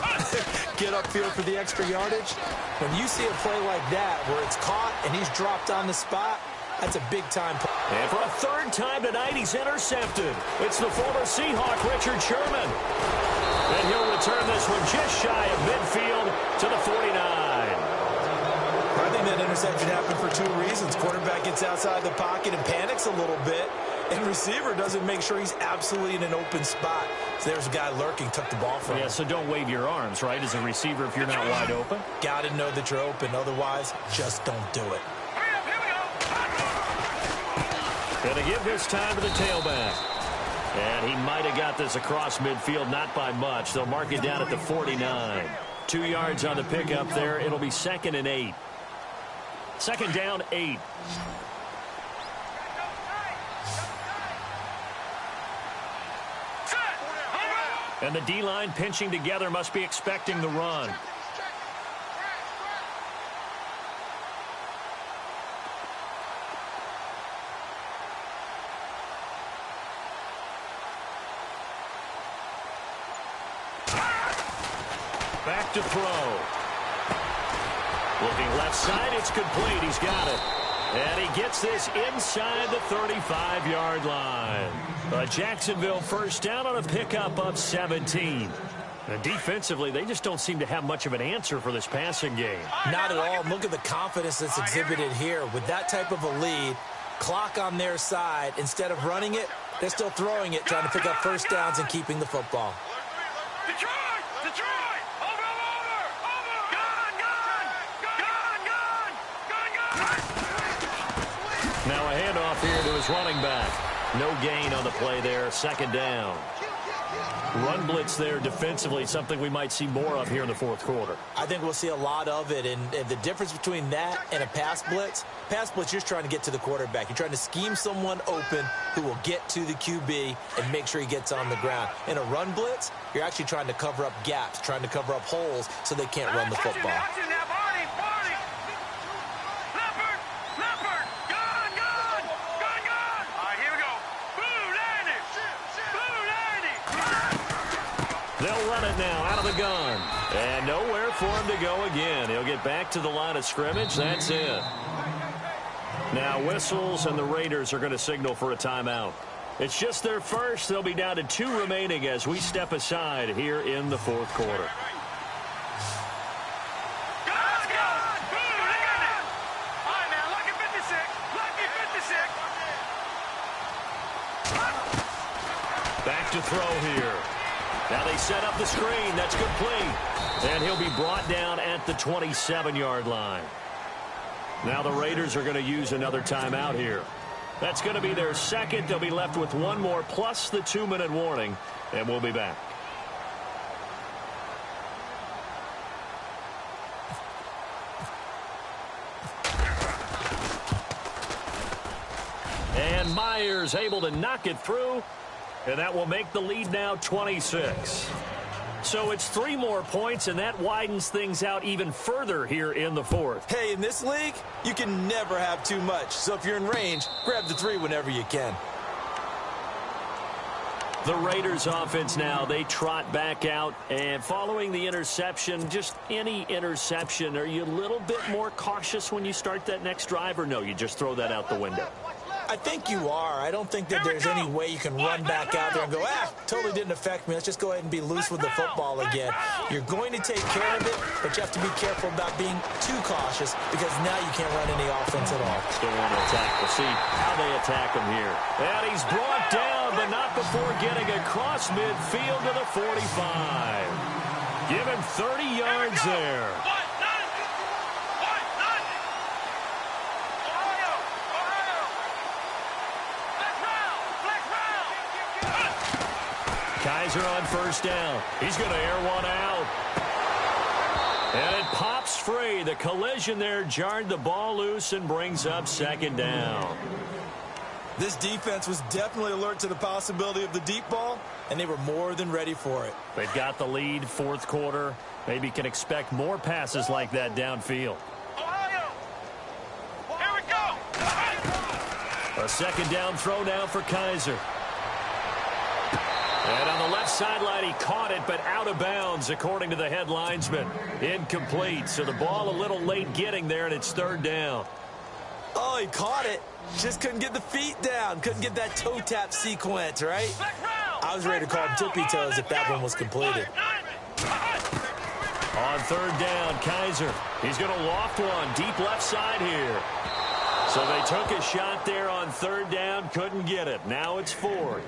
get upfield for the extra yardage, when you see a play like that where it's caught and he's dropped on the spot, that's a big-time play. And for a third time tonight, he's intercepted. It's the former Seahawk, Richard Sherman. And he'll return this one just shy of midfield to the 49. I think that interception happened for two reasons. Quarterback gets outside the pocket and panics a little bit, and receiver doesn't make sure he's absolutely in an open spot. So there's a guy lurking, took the ball from him. Yeah, so don't wave your arms, right, as a receiver if you're not wide open. Got to know that you're open. Otherwise, just don't do it. Going to give this time to the tailback. And he might have got this across midfield, not by much. They'll mark it down at the 49. 2 yards on the pickup there. It'll be 2nd and 8. 2nd down, 8. And the D-line pinching together, must be expecting the run. Back to throw. Looking left side, it's complete. He's got it. And he gets this inside the 35-yard line. A Jacksonville first down on a pickup of 17. And defensively, they just don't seem to have much of an answer for this passing game. Not at all. Look at the confidence that's exhibited here. With that type of a lead, clock on their side, instead of running it, they're still throwing it, trying to pick up first downs and keeping the football. Detroit! Detroit! Over! Gun! Now a handoff here to his running back. No gain on the play there. 2nd down. Run blitz there defensively, something we might see more of here in the 4th quarter. I think we'll see a lot of it, and the difference between that and a pass blitz, you're just trying to get to the quarterback. You're trying to scheme someone open who will get to the QB and make sure he gets on the ground. In a run blitz, you're actually trying to cover up gaps, trying to cover up holes so they can't run the football. They'll run it now out of the gun. And nowhere for him to go again. He'll get back to the line of scrimmage. That's it. Now whistles, and the Raiders are going to signal for a timeout. It's just their first. They'll be down to 2 remaining as we step aside here in the 4th quarter. Back to throw here. Now they set up the screen. That's complete. And he'll be brought down at the 27-yard line. Now the Raiders are going to use another timeout here. That's going to be their second. They'll be left with one more plus the 2-minute warning. And we'll be back. And Myers able to knock it through. And that will make the lead now 26. So it's 3 more points, and that widens things out even further here in the 4th. Hey, in this league, you can never have too much. So if you're in range, grab the 3 whenever you can. The Raiders offense now, they trot back out. And following the interception, just any interception, are you a little bit more cautious when you start that next drive, or no, you just throw that out the window? I think you are. I don't think that there's any way you can run back out there and go, totally didn't affect me. Let's just go ahead and be loose with the football again. You're going to take care of it, but you have to be careful about being too cautious because now you can't run any offense at all. Still want to attack. We'll see how they attack him here. And he's brought down, but not before getting across midfield to the 45. Give him 30 yards there. Kaiser on first down. He's going to air one out. And it pops free. The collision there jarred the ball loose and brings up 2nd down. This defense was definitely alert to the possibility of the deep ball, and they were more than ready for it. They've got the lead, fourth quarter. Maybe can expect more passes like that downfield. Ohio! Here we go! A second down throw now for Kaiser. And on the left sideline, he caught it, but out of bounds, according to the head linesman. Incomplete, so the ball a little late getting there, and it's third down. Oh, he caught it. Just couldn't get the feet down. Couldn't get that toe tap sequence, right? I was ready to call him tippy toes if that one was completed. On third down, Kaiser. He's going to loft one deep left side here. So they took a shot there on third down, couldn't get it. Now it's fourth.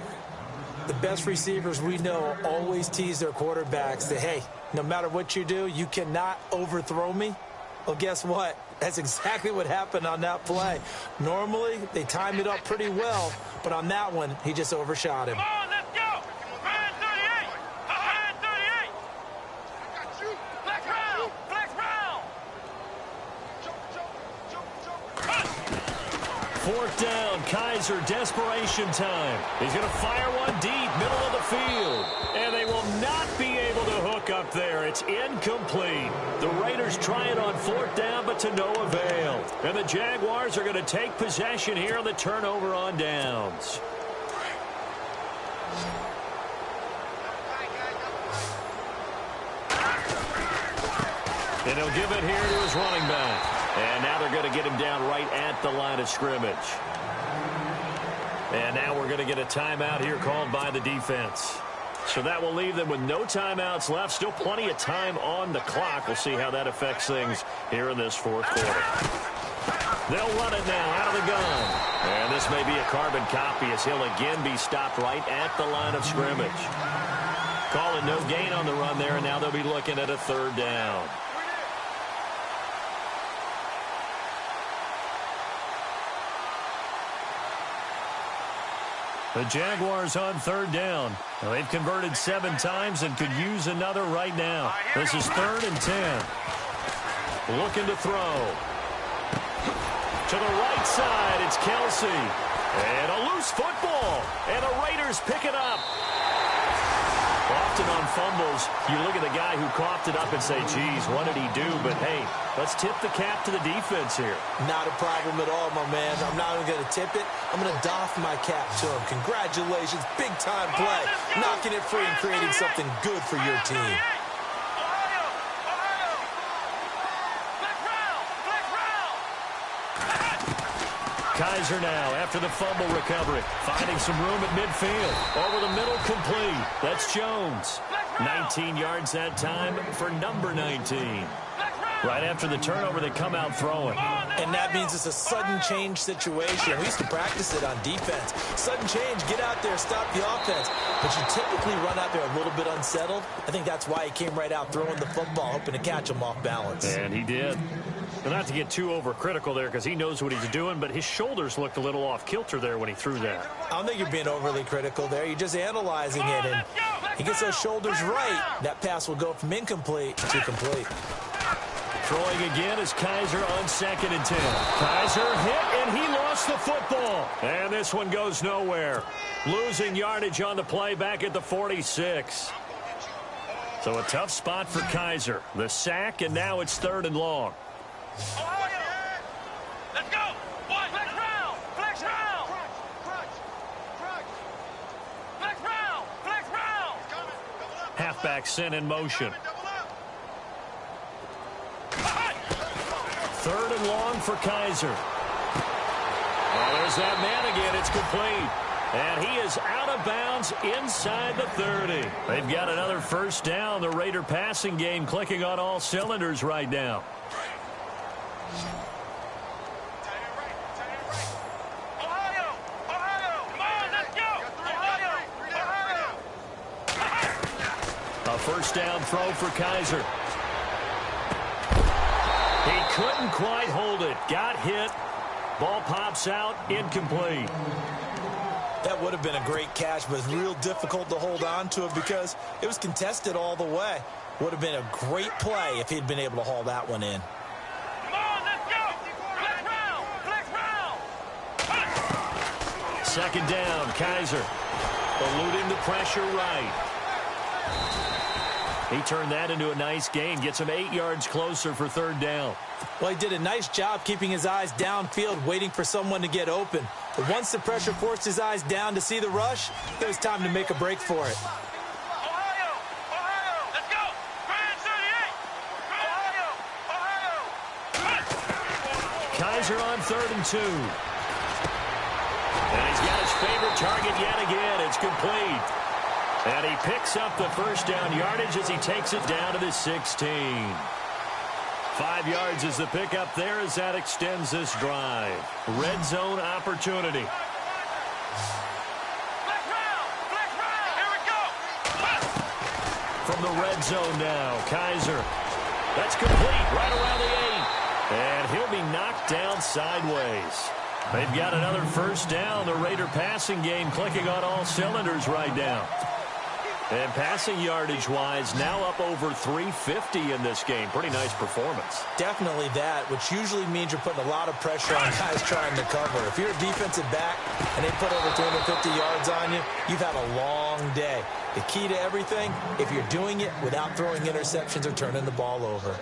The best receivers we know always tease their quarterbacks that, hey, no matter what you do, you cannot overthrow me. Well, guess what? That's exactly what happened on that play. Normally, they time it up pretty well, but on that one, he just overshot him. Come on, let's go! 138! 138! Flex round! Flex round! Fourth down, Kaiser, desperation time. He's going to fire one deep, middle of the field. And they will not be able to hook up there. It's incomplete. The Raiders try it on fourth down, but to no avail. And the Jaguars are going to take possession here on the turnover on downs. And he'll give it here to his running back. And now they're going to get him down right at the line of scrimmage. And now we're going to get a timeout here called by the defense. So that will leave them with no timeouts left. Still plenty of time on the clock. We'll see how that affects things here in this fourth quarter. They'll run it now out of the gun. And this may be a carbon copy as he'll again be stopped right at the line of scrimmage. Calling no gain on the run there, and now they'll be looking at a third down. The Jaguars on third down. Well, they've converted 7 times and could use another right now. This is 3rd and 10. Looking to throw. To the right side, it's Kelsey. And a loose football. And the Raiders pick it up. Often on fumbles, you look at the guy who coughed it up and say, geez, what did he do? But, hey, let's tip the cap to the defense here. Not a problem at all, my man. I'm not even going to tip it. I'm going to doff my cap to him. Congratulations. Big-time play. Knocking it free and creating something good for your team. Kaiser now after the fumble recovery. Finding some room at midfield. Over the middle, complete. That's Jones. 19 yards that time for number 19. Right after the turnover, they come out throwing. And that means it's a sudden change situation. We used to practice it on defense. Sudden change, get out there, stop the offense. But you typically run out there a little bit unsettled. I think that's why he came right out throwing the football, hoping to catch him off balance. And he did. Well, not to get too overcritical there because he knows what he's doing, but his shoulders looked a little off kilter there when he threw that. I don't think you're being overly critical there. You're just analyzing it, and he gets those shoulders right. That pass will go from incomplete to complete. Throwing again is Kaiser on 2nd and 10. Kaiser hit, and he lost the football. And this one goes nowhere. Losing yardage on the play back at the 46. So a tough spot for Kaiser. The sack, and now it's 3rd and long. Ohio! Let's go! One! Flex round! Flex round! Flex round! Flex round! Halfback sent in motion. 3rd and long for Kaiser. Oh, there's that man again. It's complete. And he is out of bounds inside the 30. They've got another first down. The Raider passing game clicking on all cylinders right now. Ohio! Ohio! Come on, let's go! Ohio! Ohio! A first down throw for Kaiser. He couldn't quite hold it. Got hit. Ball pops out. Incomplete. That would have been a great catch, but it's real difficult to hold on to it because it was contested all the way. Would have been a great play if he'd been able to haul that one in. Come on, let's go! Flex round! Flex round! Second down, Kaiser. Eluding the pressure right. He turned that into a nice gain. Gets him 8 yards closer for third down. Well, he did a nice job keeping his eyes downfield, waiting for someone to get open. But once the pressure forced his eyes down to see the rush, it was time to make a break for it. Ohio! Ohio! Let's go! Grand 38! Ohio! Kaiser on 3rd and 2. And he's got his favorite target yet again. It's complete. And he picks up the first down yardage as he takes it down to the 16. 5 yards is the pickup there as that extends this drive. Red zone opportunity. Flex round! Here we go! From the red zone now, Kaiser. That's complete right around the 8. And he'll be knocked down sideways. They've got another first down. The Raider passing game clicking on all cylinders right now. And passing yardage-wise, now up over 350 in this game. Pretty nice performance. Definitely that, which usually means you're putting a lot of pressure on guys trying to cover. If you're a defensive back and they put over 250 yards on you, you've had a long day. The key to everything, if you're doing it without throwing interceptions or turning the ball over.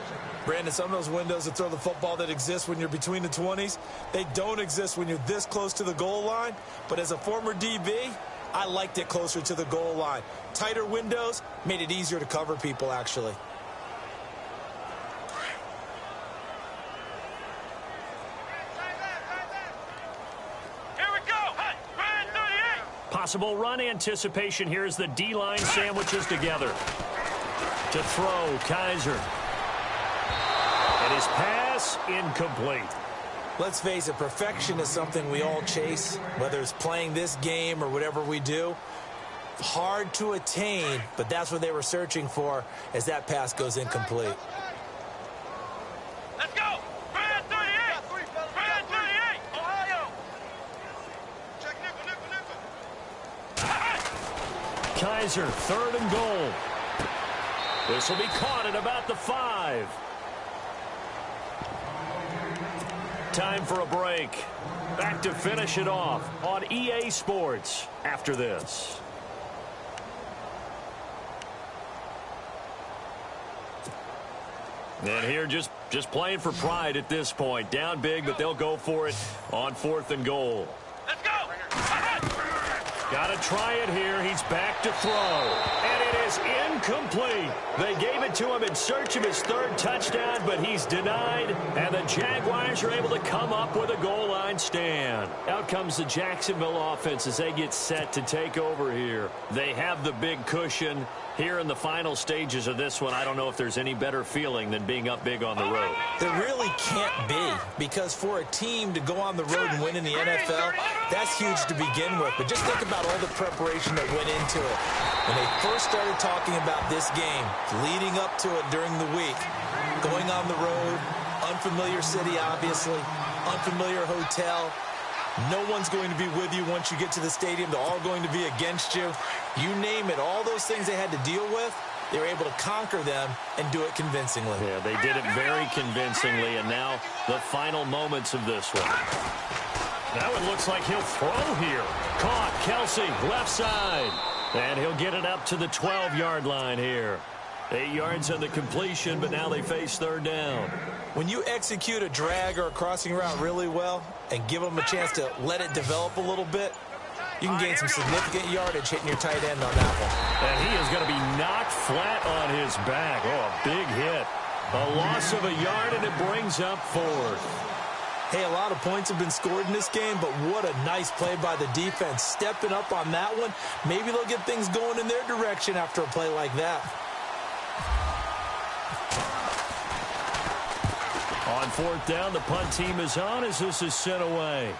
Brandon, some of those windows to throw the football that exist when you're between the 20s, they don't exist when you're this close to the goal line. But as a former DB, I liked it closer to the goal line. Tighter windows made it easier to cover people, actually. Here we go! Grand 38! Possible run anticipation here as the D-line sandwiches together. To throw, Kaiser. And his pass incomplete. Let's face it, perfection is something we all chase, whether it's playing this game or whatever we do. Hard to attain, but that's what they were searching for as that pass goes incomplete. Let's go! Grand 38! Grand 38! Ohio! Check nickel. Kaiser, 3rd and goal. This will be caught at about the 5. Time for a break. Back to finish it off on EA Sports after this. And here just playing for pride at this point. Down big, but they'll go for it on 4th and goal. Let's go! Got to try it here. He's back to throw. And it is incomplete. They gave it to him in search of his 3rd touchdown, but he's denied. And the Jaguars are able to come up with a goal line stand. Out comes the Jacksonville offense as they get set to take over here. They have the big cushion. Here in the final stages of this one, I don't know if there's any better feeling than being up big on the road. There really can't be, because for a team to go on the road and win in the NFL, that's huge to begin with. But just think about all the preparation that went into it. When they first started talking about this game, leading up to it during the week, going on the road, unfamiliar city, obviously, unfamiliar hotel. No one's going to be with you once you get to the stadium. They're all going to be against you. You name it, all those things they had to deal with, they were able to conquer them and do it convincingly. Yeah, they did it very convincingly, and now the final moments of this one. That one looks like he'll throw here. Caught, Kelsey, left side. And he'll get it up to the 12-yard line here. 8 yards on the completion, but now they face 3rd down. When you execute a drag or a crossing route really well and give them a chance to let it develop a little bit, you can gain some significant yardage hitting your tight end on that one. And he is going to be knocked flat on his back. Oh, a big hit. A loss of a yard, and it brings up 4th. Hey, a lot of points have been scored in this game, but what a nice play by the defense. Stepping up on that one, maybe they'll get things going in their direction after a play like that. On 4th down, the punt team is on as this is sent away.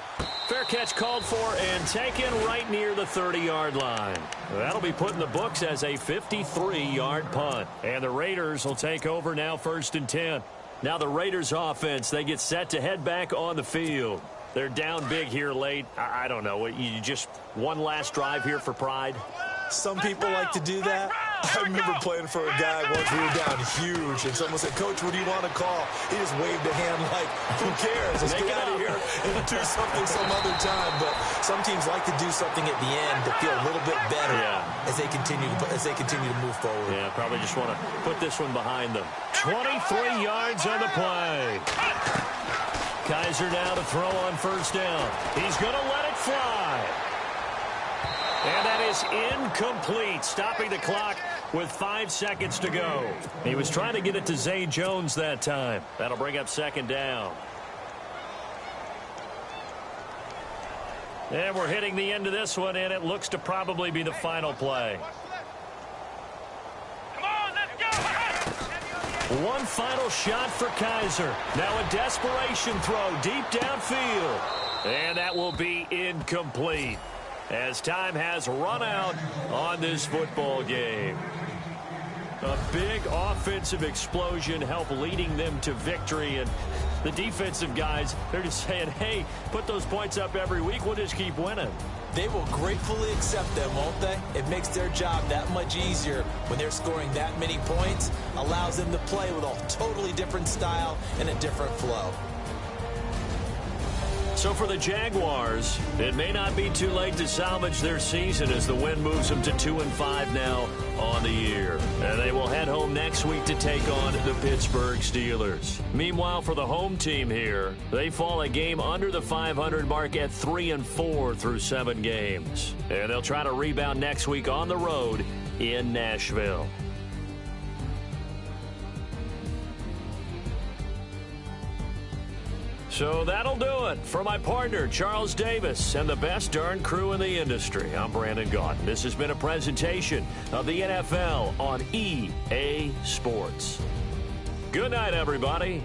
Fair catch called for and taken right near the 30-yard line. That'll be put in the books as a 53-yard punt. And the Raiders will take over now 1st and 10. Now the Raiders offense, they get set to head back on the field. They're down big here late. I don't know. You just one last drive here for pride? Some people like to do that. I remember playing for a guy once we were down huge, and someone said, "Coach, what do you want to call?" He just waved a hand like, "Who cares? Let's get out of here and do something some other time." But some teams like to do something at the end to feel a little bit better as they continue to move forward. Yeah, probably just want to put this one behind them. 23 yards on the play. Kaiser now to throw on first down. He's going to let it fly. And that is incomplete, stopping the clock with 5 seconds to go. He was trying to get it to Zay Jones that time. That'll bring up second down. And we're hitting the end of this one, and it looks to probably be the final play. Come on, let's go. One final shot for Kaiser. Now a desperation throw deep downfield. And that will be incomplete, as time has run out on this football game. A big offensive explosion helped leading them to victory, and the defensive guys, they're just saying, hey, put those points up every week, we'll just keep winning. They will gratefully accept them, won't they? It makes their job that much easier when they're scoring that many points, allows them to play with a totally different style and a different flow. So for the Jaguars, it may not be too late to salvage their season as the win moves them to 2-5 now on the year. And they will head home next week to take on the Pittsburgh Steelers. Meanwhile, for the home team here, they fall a game under the 500 mark at 3-4 through 7 games. And they'll try to rebound next week on the road in Nashville. So that'll do it. For my partner, Charles Davis, and the best darn crew in the industry, I'm Brandon Gaudin. This has been a presentation of the NFL on EA Sports. Good night, everybody.